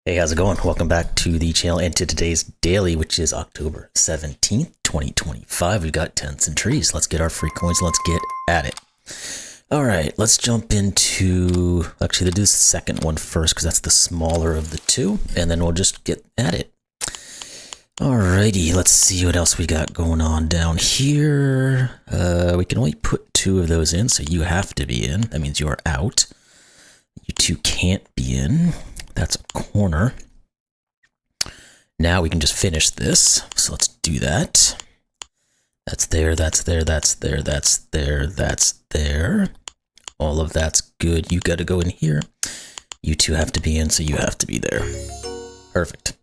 Hey, how's it going? Welcome back to the channel and to today's daily, which is October 17th, 2025. We've got tents and trees. Let's get our free coins. Let's get at it. All right, let's jump into, actually, let's do the second one first because that's the smaller of the two, and then we'll just get at it. Alrighty, let's see what else we got going on down here. We can only put two of those in, so you have to be in. That means you're out. You two can't be in. That's a corner. Now we can just finish this. So let's do that. That's there, that's there, that's there, that's there, that's there. All of that's good. You got to go in here. You two have to be in, so you have to be there. Perfect.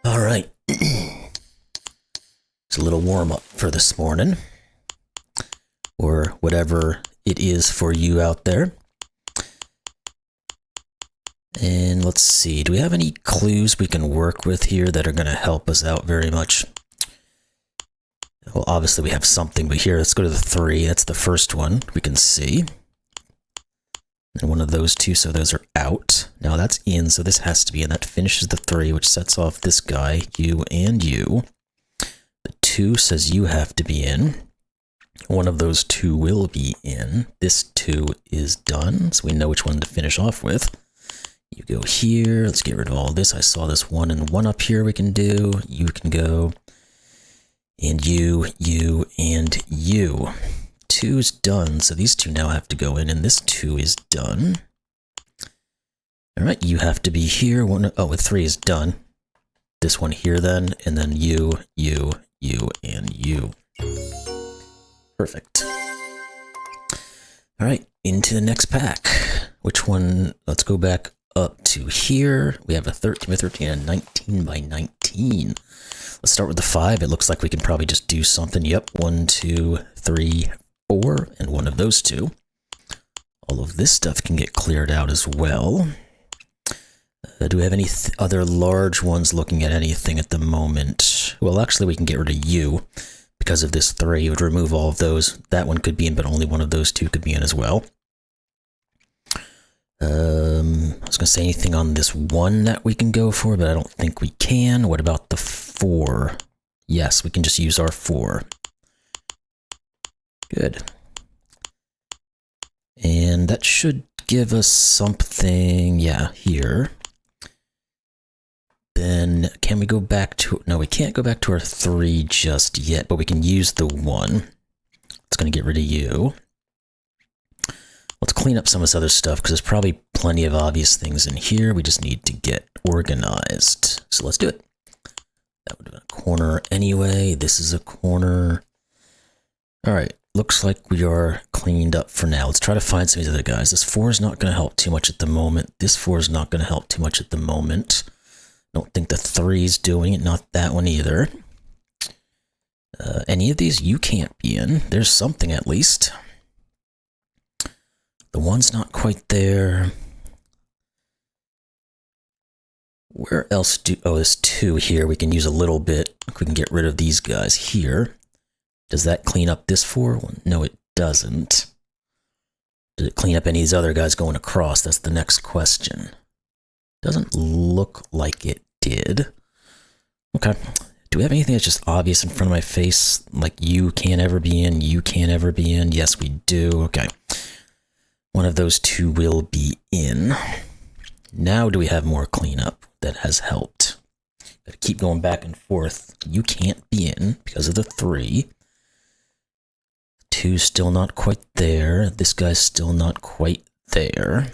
All right. It's a little warm up for this morning, or whatever it is for you out there. And let's see, do we have any clues we can work with here that are going to help us out very much? Well, obviously we have something, but here, let's go to the 3. That's the first one we can see. And one of those two, so those are out. Now that's in, so this has to be in. That finishes the 3, which sets off this guy, you and you. The 2 says you have to be in. One of those 2 will be in. This 2 is done, so we know which one to finish off with. You go here. Let's get rid of all this. I saw this 1 and 1 up here we can do. You can go. And you, and you. 2 is done, so these 2 now have to go in, and this 2 is done. All right, you have to be here. With 3 is done. This one here then, and then you, and you. Perfect. All right, into the next pack. Which one? Let's go back up to here. We have a 13 by 13 and a 19 by 19. Let's start with the 5. It looks like we can probably just do something. Yep, 1, 2, 3, 4, and one of those 2. All of this stuff can get cleared out as well. Do we have any other large ones looking at anything at the moment? Well, actually, we can get rid of you because of this 3. It would remove all of those. That one could be in, but only one of those 2 could be in as well. I was going to say anything on this 1 that we can go for, but I don't think we can. What about the 4? Yes, we can just use our 4. Good. And that should give us something, yeah, here. Then can we go back to, no, we can't go back to our 3 just yet, but we can use the 1. It's going to get rid of you. Let's clean up some of this other stuff because there's probably plenty of obvious things in here. We just need to get organized. So let's do it. That would have been a corner anyway. This is a corner. All right. Looks like we are cleaned up for now. Let's try to find some of these other guys. This 4 is not going to help too much at the moment. This 4 is not going to help too much at the moment. Don't think the 3 is doing it. Not that one either. Any of these you can't be in. There's something at least. The 1's not quite there. Where else do... Oh, there's 2 here. We can use a little bit. We can get rid of these guys here. Does that clean up this 4? No, it doesn't. Does it clean up any of these other guys going across? That's the next question. Doesn't look like it did. Okay. Do we have anything that's just obvious in front of my face? Like you can't ever be in, you can't ever be in. Yes, we do. Okay. One of those 2 will be in. Now do we have more cleanup that has helped? Gotta keep going back and forth. You can't be in because of the 3. 2's still not quite there. This guy's still not quite there.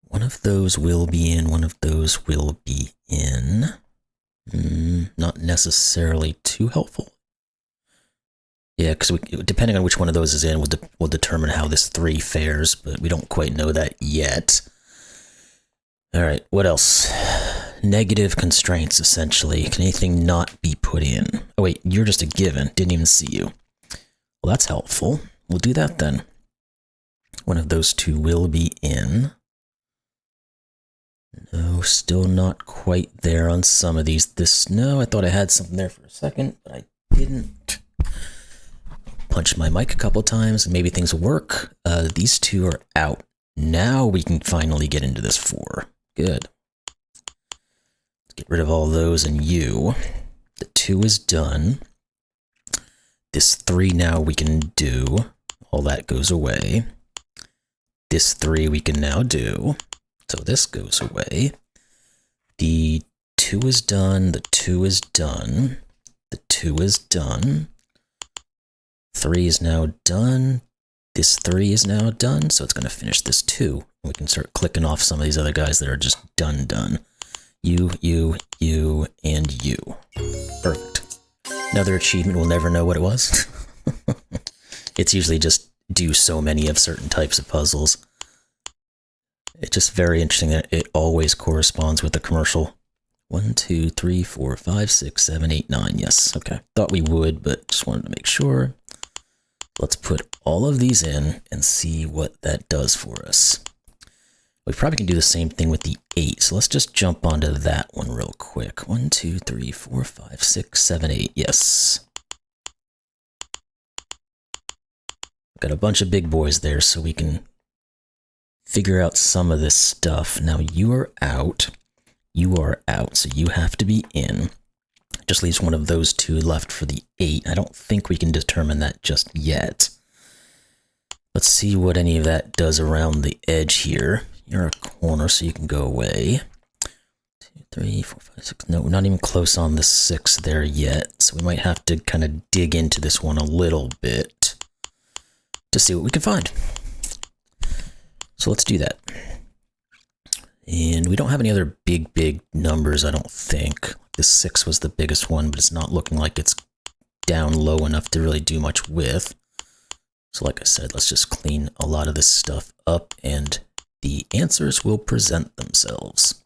One of those will be in. One of those will be in. Not necessarily too helpful. Yeah, because depending on which one of those is in, will determine how this 3 fares, but we don't quite know that yet. All right, what else? Negative constraints, essentially. Can anything not be put in? Oh, wait, you're just a given. Didn't even see you. Well, that's helpful. We'll do that then. One of those 2 will be in. No, still not quite there on some of these. No, I thought I had something there for a second, but I didn't. Punch my mic a couple times and maybe things will work. These 2 are out now we can finally get into this 4. Good. Let's get rid of all those and you. The 2 is done. This 3 now we can do. All that goes away. This 3 we can now do. So this goes away. The 2 is done. The 2 is done. The 2 is done. 3 is now done. This 3 is now done, so it's going to finish this 2. We can start clicking off some of these other guys that are just done. You, and you. Perfect. Another achievement, we'll never know what it was. It's usually just do so many of certain types of puzzles. It's just very interesting that it always corresponds with the commercial. 1, 2, 3, 4, 5, 6, 7, 8, 9. Yes, okay. Thought we would, but just wanted to make sure. Let's put all of these in and see what that does for us. We probably can do the same thing with the 8, so let's just jump onto that one real quick. 1, 2, 3, 4, 5, 6, 7, 8. Yes. Got a bunch of big boys there, so we can figure out some of this stuff. Now you are out. You are out, so you have to be in. Just leaves one of those 2 left for the 8. I don't think we can determine that just yet. Let's see what any of that does around the edge here. You're a corner, so you can go away. 2, 3, 4, 5, 6. No, we're not even close on the 6 there yet, so we might have to kind of dig into this one a little bit to see what we can find. So let's do that. And we don't have any other big numbers, I don't think. The 6 was the biggest one, but it's not looking like it's down low enough to really do much with. So like I said, let's just clean a lot of this stuff up and the answers will present themselves.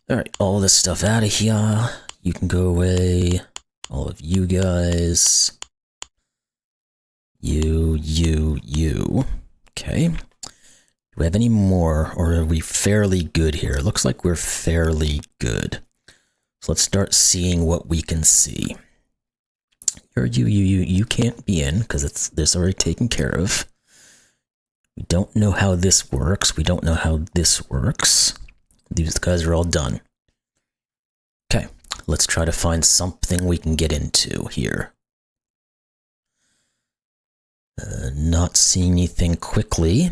All right, all this stuff out of here. You can go away. All of you guys. You. Okay. Do we have any more, or are we fairly good here? It looks like we're fairly good. So let's start seeing what we can see. You can't be in because it's this already taken care of. We don't know how this works. We don't know how this works. These guys are all done. Okay, let's try to find something we can get into here. Not seeing anything quickly.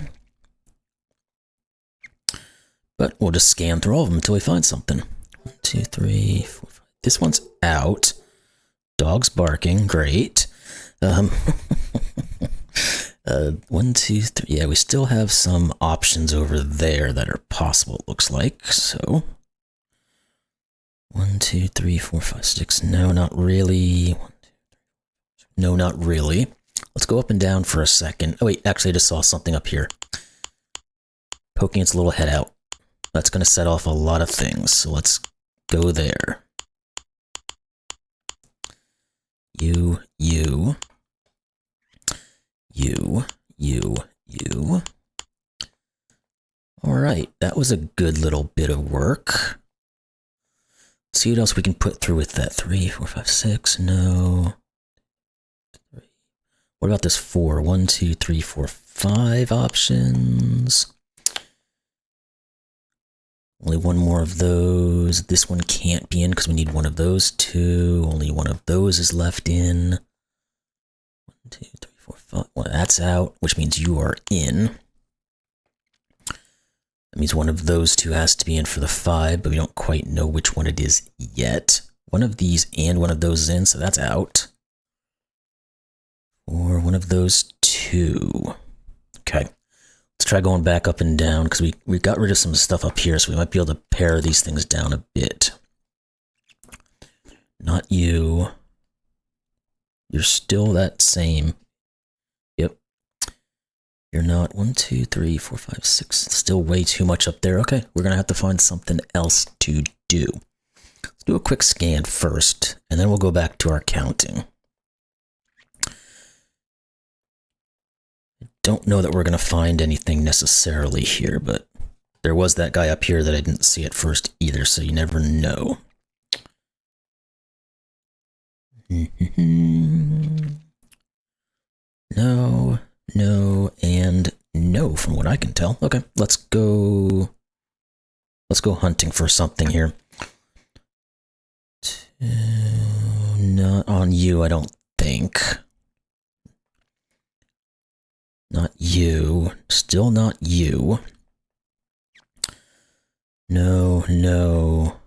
But we'll just scan through all of them until we find something. 1, 2, 3, 4, 5. This one's out. Dog's barking. Great. 1, 2, 3. Yeah, we still have some options over there that are possible, it looks like. So 1, 2, 3, 4, 5, 6. No, not really. 1, 2, 3. No, not really. Let's go up and down for a second. Oh, wait, actually, I just saw something up here. Poking its little head out. That's going to set off a lot of things. So let's go there. You. All right, that was a good little bit of work. Let's see what else we can put through with that. 3, 4, 5, 6. No. 3. What about this 4? 1, 2, 3, 4, 5 options. Only one more of those. This one can't be in because we need one of those 2. Only one of those is left in. 1, 2, 3, 4, 5. Well, that's out, which means you are in. That means one of those 2 has to be in for the 5, but we don't quite know which one it is yet. One of these and one of those is in, so that's out. Or one of those 2. Okay. Let's try going back up and down because we got rid of some stuff up here, so we might be able to pare these things down a bit. Not you. You're still that same. Yep. You're not 1, 2, 3, 4, 5, 6. Still way too much up there. Okay, we're gonna have to find something else to do. Let's do a quick scan first, and then we'll go back to our counting. Don't know that we're going to find anything necessarily here, but there was that guy up here that I didn't see at first either, so you never know. No, and no from what what I can tell. Okay, let's go hunting for something here. Not on you, I don't think. Not you. Still not you. No, no.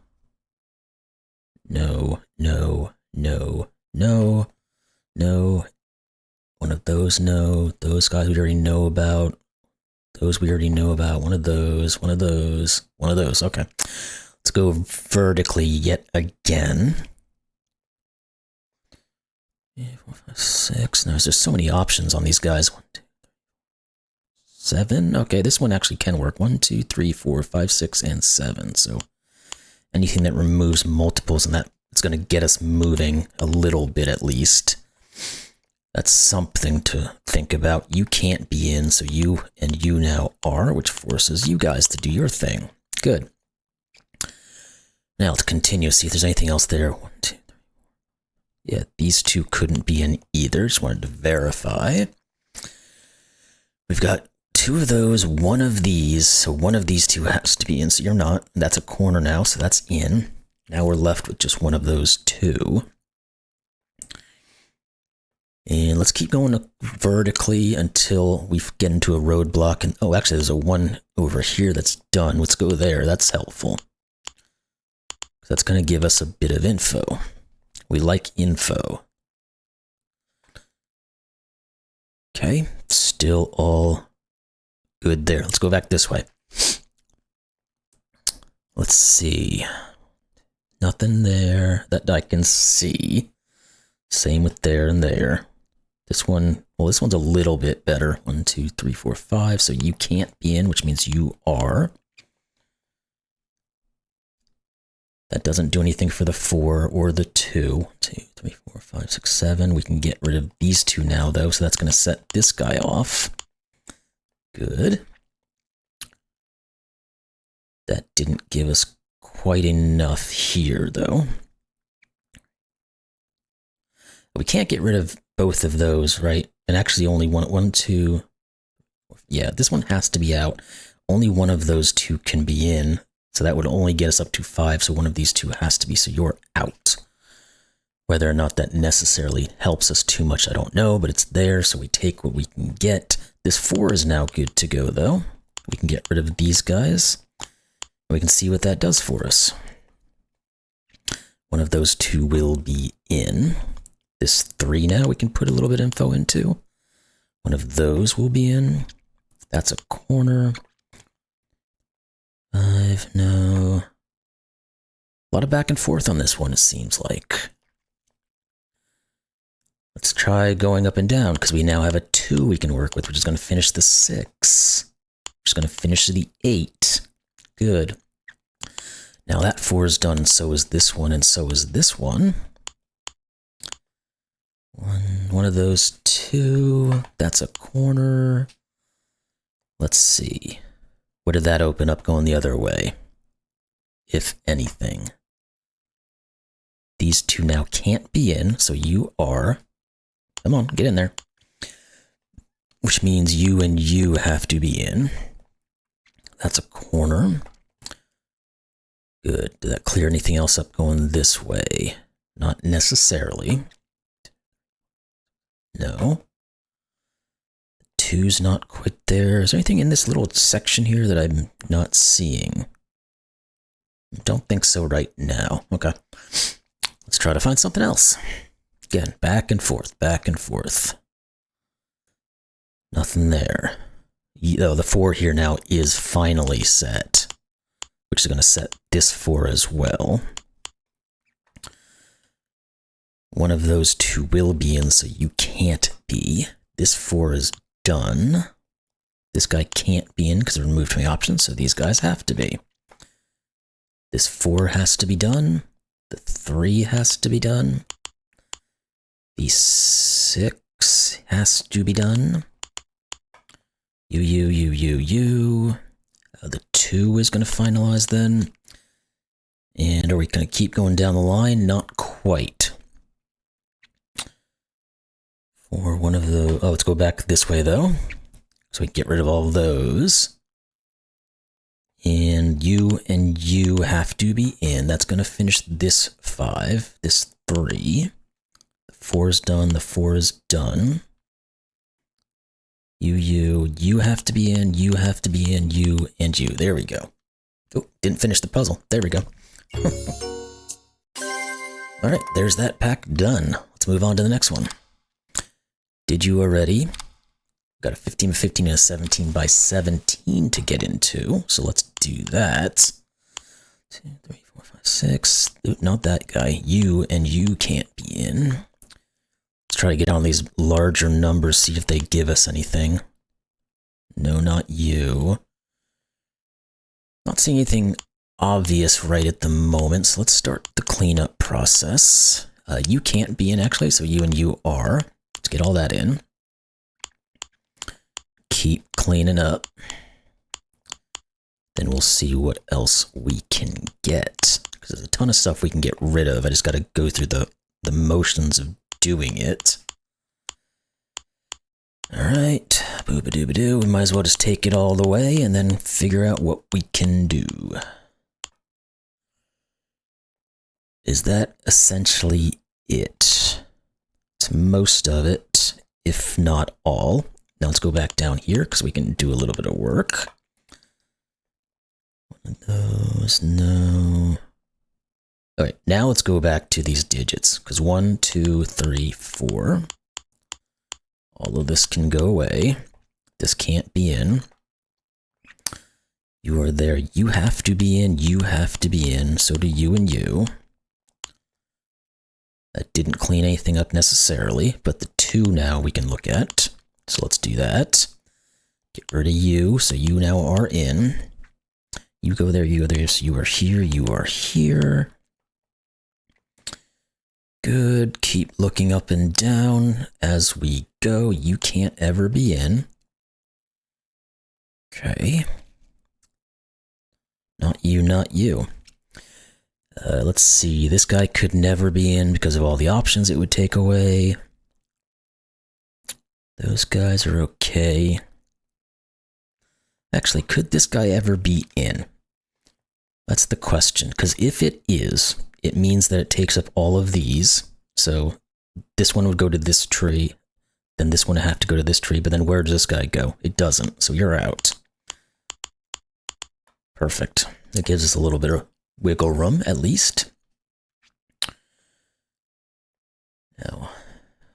No, no, no, no, no. One of those, no. Those guys we already know about. Those we already know about. One of those, one of those, one of those. Okay. Let's go vertically yet again. 4, 5, 6. No, there's so many options on these guys. 1, 2, 7. Okay, this one actually can work. 1, 2, 3, 4, 5, 6, and 7. So anything that removes multiples and that it's going to get us moving a little bit at least. That's something to think about. You can't be in, so you and you now are, which forces you guys to do your thing. Good. Now let's continue, see if there's anything else there. 1, 2, 3. Yeah, these two couldn't be in either. Just wanted to verify. We've got 2 of those, 1 of these, so 1 of these 2 has to be in, so you're not. That's a corner now, so that's in. Now we're left with just 1 of those 2. And let's keep going vertically until we get into a roadblock. And oh, actually, there's a 1 over here that's done. Let's go there. That's helpful. That's going to give us a bit of info. We like info. Okay, still all good there. Let's go back this way. Let's see. Nothing there that I can see. Same with there and there. This one, well, this one's a little bit better. 1, 2, 3, 4, 5. So you can't be in, which means you are. That doesn't do anything for the 4 or the 2. 2, 3, 4, 5, 6, 7. We can get rid of these 2 now, though, so that's going to set this guy off. Good. That didn't give us quite enough here, though. We can't get rid of both of those, right? And actually only 1, 2. Yeah, this one has to be out. Only 1 of those 2 can be in. So that would only get us up to 5. So 1 of these 2 has to be. So you're out. Whether or not that necessarily helps us too much, I don't know. But it's there. So we take what we can get. This 4 is now good to go, though. We can get rid of these guys. And we can see what that does for us. 1 of those 2 will be in. This 3 now we can put a little bit of info into. 1 of those will be in. That's a corner. 5, no. A lot of back and forth on this one, it seems like. Let's try going up and down, because we now have a 2 we can work with, which is going to finish the 6. Which is going to finish the 8. Good. Now that 4 is done, and so is this one, and so is this one. 1 of those 2. That's a corner. Let's see. What did that open up going the other way? If anything. These 2 now can't be in, so you are. Come on, get in there. Which means you and you have to be in. That's a corner. Good. Did that clear anything else up going this way? Not necessarily. No. 2's not quite there. Is there anything in this little section here that I'm not seeing? Don't think so right now. Okay. Let's try to find something else. Again, back and forth, back and forth. Nothing there. Oh, the 4 here now is finally set, which is going to set this 4 as well. 1 of those 2 will be in, so you can't be. This 4 is done. This guy can't be in because it removed my options, so these guys have to be. This 4 has to be done. The 3 has to be done. The 6 has to be done. You. The 2 is going to finalize then. And are we going to keep going down the line? Not quite. For 1 of the... Oh, let's go back this way, though. So we get rid of all those. And you have to be in. That's going to finish this 5, this 3. The 4 is done, the 4 is done. You have to be in, you have to be in, you, and you. There we go. Oh, didn't finish the puzzle. There we go. All right, there's that pack done. Let's move on to the next one. Did you already? Got a 15 by 15 and a 17 by 17 to get into, so let's do that. 2, 3, 4, 5, 6. Not that guy. You and you can't be in. Let's try to get on these larger numbers, see if they give us anything. No, not you. Not seeing anything obvious right at the moment, so let's start the cleanup process. You can't be in, actually, so you and you are. Let's get all that in. Keep cleaning up. Then we'll see what else we can get. Because there's a ton of stuff we can get rid of. I just got to go through the motions of doing it. Alright, boo-ba-doo-ba-doo. We might as well just take it all the way and then figure out what we can do. Is that essentially it? It's most of it, if not all. Now let's go back down here because we can do a little bit of work. One of those, no. All right, now let's go back to these digits because 1, 2, 3, 4. All of this can go away. This can't be in. You are there. You have to be in. You have to be in. So do you and you. That didn't clean anything up necessarily, but the 2 now we can look at. So let's do that. Get rid of you, so you now are in. You go there, you go there, so you are here, you are here. Good, keep looking up and down as we go. You can't ever be in. Okay. Not you, not you. Let's see, this guy could never be in because of all the options it would take away. Those guys are okay. Actually, could this guy ever be in? That's the question, because if it is, it means that it takes up all of these. So this one would go to this tree, then this one would have to go to this tree, but then where does this guy go? It doesn't, so you're out. Perfect. That gives us a little bit of wiggle room, at least. Now,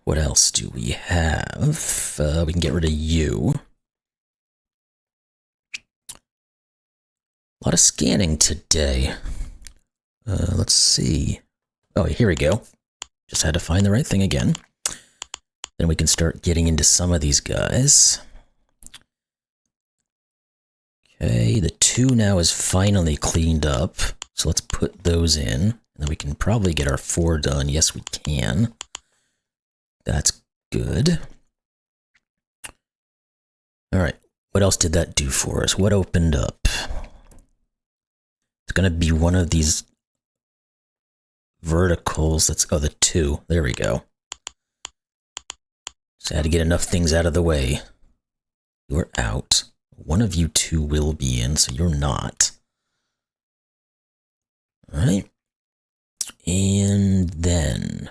what else do we have? We can get rid of you. A lot of scanning today. Let's see. Oh, here we go. Just had to find the right thing again. Then we can start getting into some of these guys. Okay, the 2 now is finally cleaned up. So let's put those in. And then we can probably get our 4 done. Yes, we can. That's good. All right, what else did that do for us? What opened up? It's going to be one of these verticals. That's, oh, the 2. There we go. So I had to get enough things out of the way. You're out. One of you 2 will be in, so you're not. All right. And then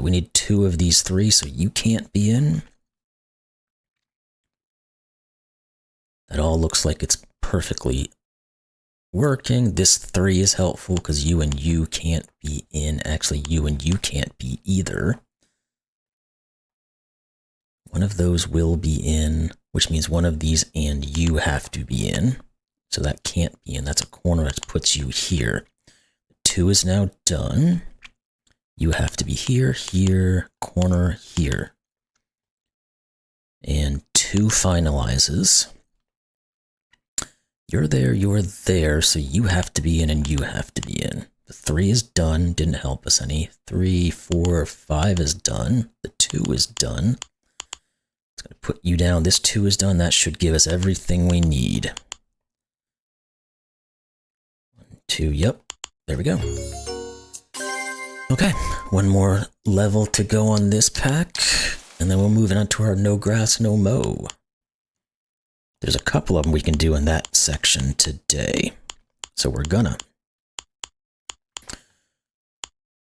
we need 2 of these 3, so you can't be in. That all looks like it's perfectly working. This 3 is helpful because you and you can't be in. Actually, you and you can't be either. One of those will be in, which means one of these and you have to be in. So that can't be in. That's a corner that puts you here. 2 is now done. You have to be here, here, corner, here. And 2 finalizes. You're there, so you have to be in and you have to be in. The 3 is done, didn't help us any. 3, 4, 5 is done. The 2 is done. It's going to put you down. This 2 is done. That should give us everything we need. 1, 2, yep. There we go. Okay, one more level to go on this pack, and then we'll move on to our no grass, no mow. There's a couple of them we can do in that section today. So we're gonna.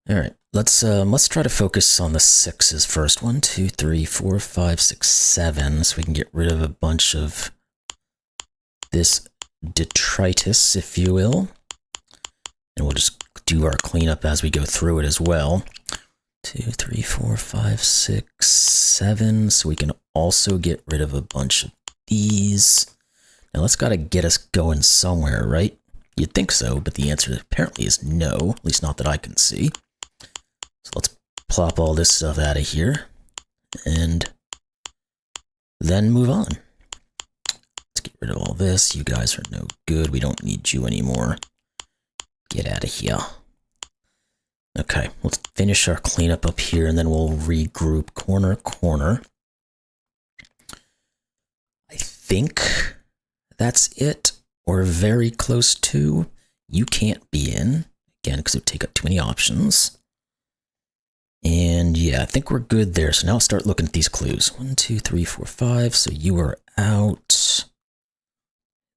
All right, let's try to focus on the 6s first. 1, 2, 3, 4, 5, 6, 7, so we can get rid of a bunch of this detritus, if you will. And we'll just do our cleanup as we go through it as well. 2, 3, 4, 5, 6, 7, so we can also get rid of a bunch of these. Now that's got to get us going somewhere, right? You'd think so, but the answer apparently is no, at least not that I can see. So let's plop all this stuff out of here and then move on. Let's get rid of all this. You guys are no good. We don't need you anymore. Get out of here. Okay, let's finish our cleanup up here and then we'll regroup corner, corner. I think that's it, or very close to. You can't be in, again, because it would take up too many options. And yeah, I think we're good there. So now I'll start looking at these clues. 1, 2, 3, 4, 5. So you are out.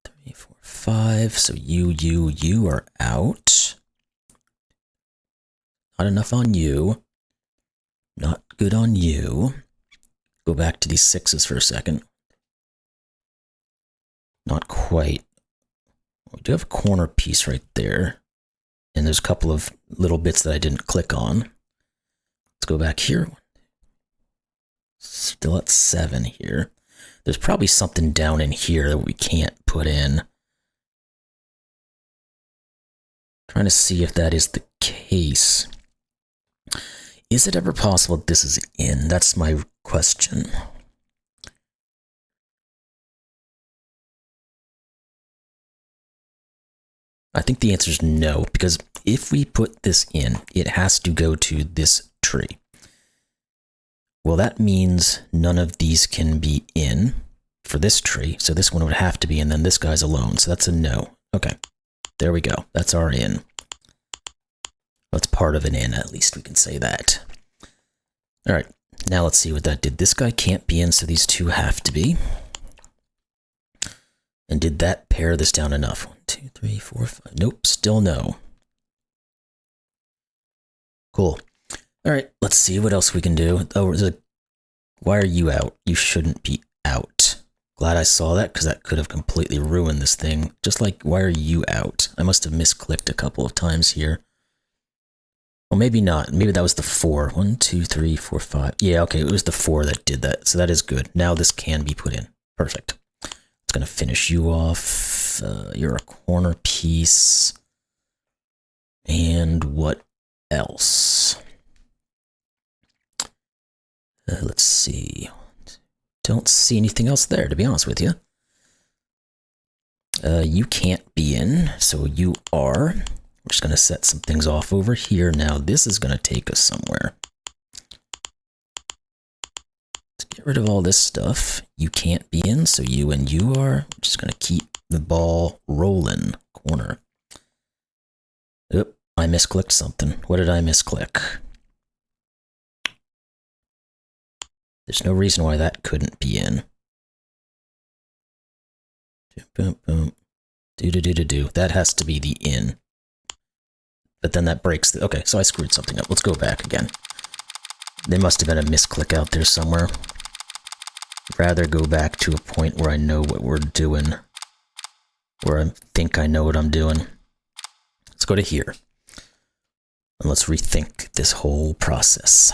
3, 4, 5. So you are out. Not enough on you. Not good on you. Go back to these 6s for a second. Not quite. We do have a corner piece right there. And there's a couple of little bits that I didn't click on. Let's go back here. Still at 7 here. There's probably something down in here that we can't put in. Trying to see if that is the case. Is it ever possible that this is in? That's my question. I think the answer is no, because if we put this in, it has to go to this tree. Well, that means none of these can be in for this tree, so this one would have to be, and then this guy's alone, so that's a no. Okay, there we go. That's our in. That's part of an in, at least we can say that. All right, now let's see what that did. This guy can't be in, so these two have to be. And did that pare this down enough? 1, 2, 3, 4, 5. Nope, still no. Cool. All right, let's see what else we can do. Oh, why are you out? You shouldn't be out. Glad I saw that, because that could have completely ruined this thing. Just like, why are you out? I must have misclicked a couple of times here. Well, maybe not. Maybe that was the 4. 1, 2, 3, 4, 5. Yeah, okay, it was the 4 that did that. So that is good. Now this can be put in. Perfect. It's going to finish you off. You're a corner piece. And what else? Let's see. Don't see anything else there, to be honest with you. You can't be in, so you are. We're just going to set some things off over here. Now this is going to take us somewhere. Let's get rid of all this stuff. You can't be in, so you and you are. We're just going to keep the ball rolling. Corner. Oop, I misclicked something. What did I misclick? There's no reason why that couldn't be in. Boom, boom. Do. That has to be the in. But then that breaks the... Okay, so I screwed something up. Let's go back again. There must have been a misclick out there somewhere. Rather go back to a point where I know what we're doing. Where I think I know what I'm doing. Let's go to here. And let's rethink this whole process.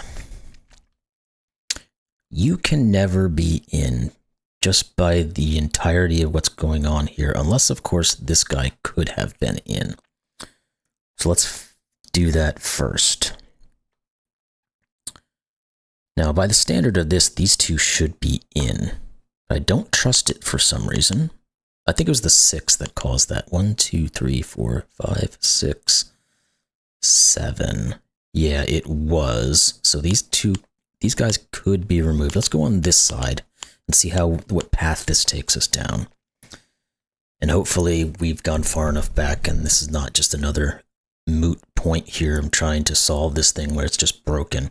You can never be in just by the entirety of what's going on here, unless, of course, this guy could have been in. So let's do that first. Now, by the standard of this, these two should be in. I don't trust it for some reason. I think it was the 6 that caused that. 1, 2, 3, 4, 5, 6, 7. Yeah, it was. So these guys could be removed. Let's go on this side and see what path this takes us down. And hopefully we've gone far enough back and this is not just another moot point here. I'm trying to solve this thing where it's just broken.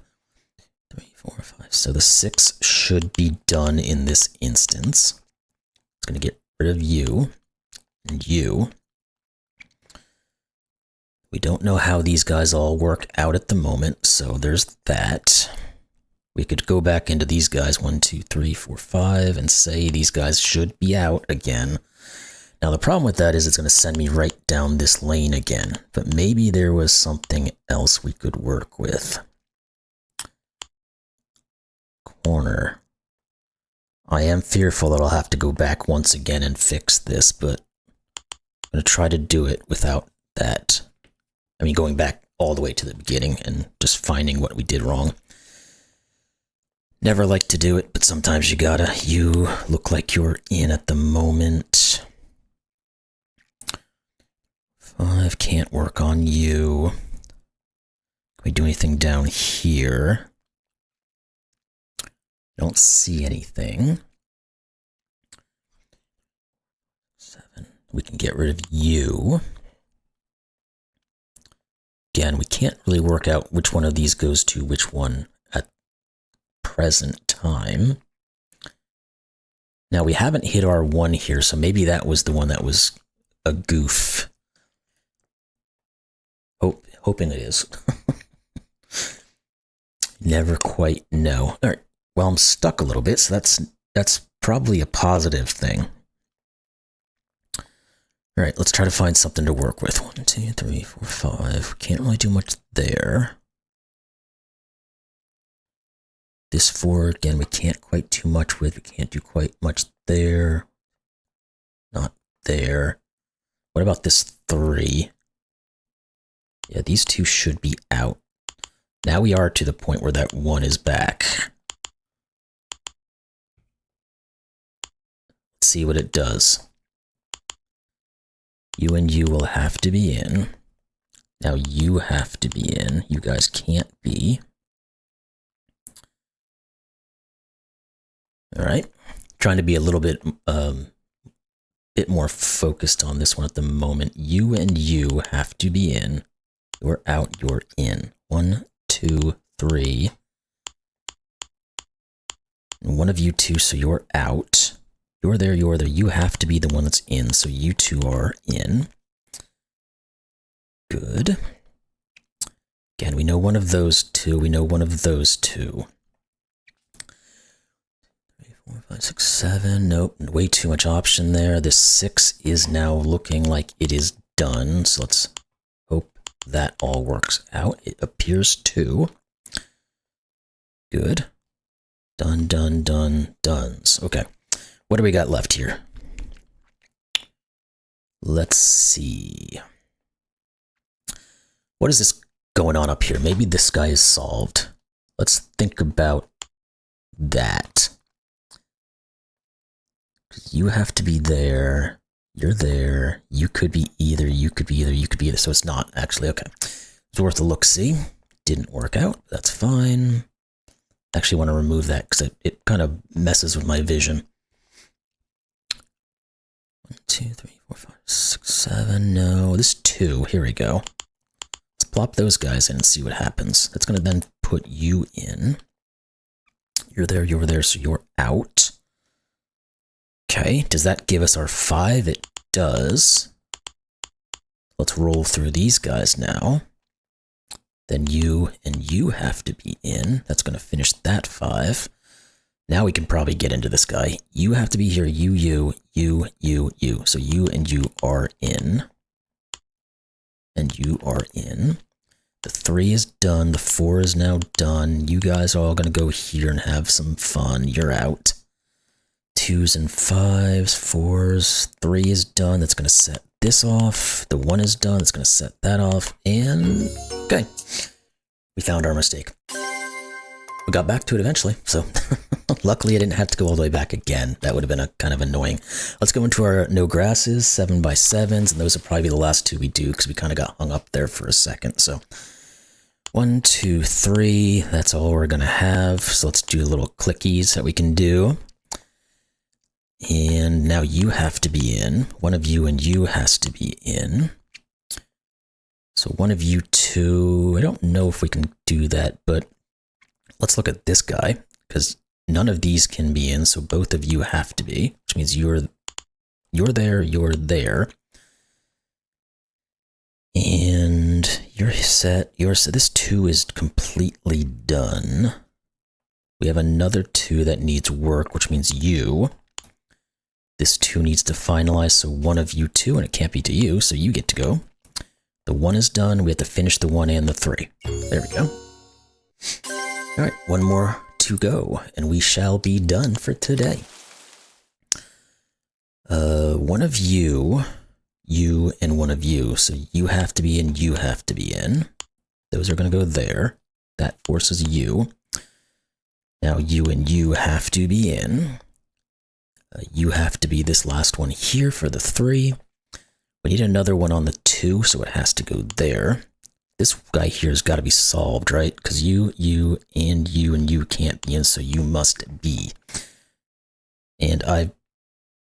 3, 4, 5. So the 6 should be done in this instance. It's going to get rid of you and you. We don't know how these guys all work out at the moment, so there's that. We could go back into these guys, 1, 2, 3, 4, 5, and say these guys should be out again. Now the problem with that is it's going to send me right down this lane again, but maybe there was something else we could work with. Corner. I am fearful that I'll have to go back once again and fix this, but I'm going to try to do it without that. I mean, going back all the way to the beginning and just finding what we did wrong. Never like to do it, but sometimes you gotta. You look like you're in at the moment. 5 can't work on you. Can we do anything down here? Don't see anything. 7. We can get rid of you. Again, we can't really work out which one of these goes to which one at present time. Now we haven't hit our 1 here, so maybe that was the one that was a goof. Hoping it is. Never quite know. All right. Well, I'm stuck a little bit, so that's probably a positive thing. All right, let's try to find something to work with. 1, 2, 3, 4, 5. Can't really do much there. This 4, again, we can't quite do much with. We can't do quite much there. Not there. What about this 3? Yeah, these 2 should be out. Now we are to the point where that 1 is back. Let's see what it does. You and you will have to be in. Now you have to be in. You guys can't be. All right. Trying to be a little bit more focused on this one at the moment. You and you have to be in. You're out, you're in. 1, 2, 3. And one of you 2, so you're out. You're there, you're there. You have to be the one that's in, so you 2 are in. Good. Again, we know one of those 2. We know one of those 2. 3, 4, 5, 6, 7. Nope, way too much option there. This 6 is now looking like it is done, so let's hope that all works out. It appears to. Good. Done, done, done, dones. Okay. What do we got left here? Let's see. What is this going on up here? Maybe this guy is solved. Let's think about that. You have to be there. You're there. You could be either. You could be either. You could be either. So it's not actually. Okay. It's worth a look-see. Didn't work out. That's fine. Actually want to remove that because it kind of messes with my vision. 1, 2, 3, 4, 5, 6, 7. No, this 2. Here we go. Let's plop those guys in and see what happens. That's going to then put you in. You're there, so you're out. Okay, does that give us our 5? It does. Let's roll through these guys now. Then you and you have to be in. That's going to finish that 5. Now we can probably get into this guy. You have to be here. You. So you and you are in. And you are in. The 3 is done. The 4 is now done. You guys are all going to go here and have some fun. You're out. 2s and 5s, 4s, 3 is done. That's going to set this off. The 1 is done. It's going to set that off. And okay, we found our mistake. We got back to it eventually, so luckily I didn't have to go all the way back again. That would have been a kind of annoying. Let's go into our no grasses, 7x7s, and those will probably be the last 2 we do because we kind of got hung up there for a second. So 1, 2, 3, that's all we're going to have. So let's do little clickies that we can do. And now you have to be in. One of you and you has to be in. So one of you 2, I don't know if we can do that, but let's look at this guy because none of these can be in. So both of you have to be, which means you're you're there, you're there. And you're set, this 2 is completely done. We have another 2 that needs work, which means you. This 2 needs to finalize, so one of you 2, and it can't be to you, so you get to go. The 1 is done, we have to finish the 1 and the 3. There we go. All right, 1 more to go, and we shall be done for today. One of you, and one of you. So you have to be in, you have to be in. Those are going to go there. That forces you. Now you and you have to be in. You have to be this last one here for the 3. We need another one on the 2, so it has to go there. This guy here has got to be solved, right? Because you, and you can't be in, so you must be. And I've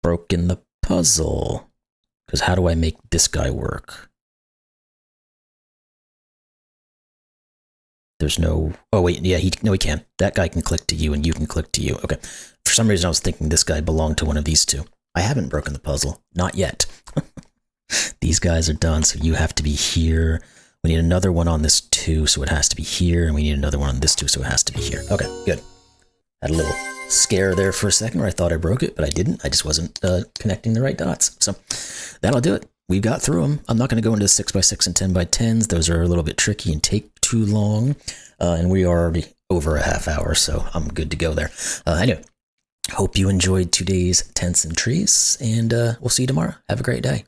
broken the puzzle. Because how do I make this guy work? There's no... Oh, wait, yeah, he can. That guy can click to you, and you can click to you. Okay. For some reason, I was thinking this guy belonged to one of these 2. I haven't broken the puzzle. Not yet. These guys are done, so you have to be here. We need another one on this 2, so it has to be here, and we need another one on this 2, so it has to be here. Okay, good. Had a little scare there for a second where I thought I broke it, but I didn't. I just wasn't connecting the right dots. So that'll do it. We got through them. I'm not going to go into 6x6 and 10x10s. Those are a little bit tricky and take too long. And we are already over a half hour, so I'm good to go there. Anyway, hope you enjoyed today's Tents and Trees, and we'll see you tomorrow. Have a great day.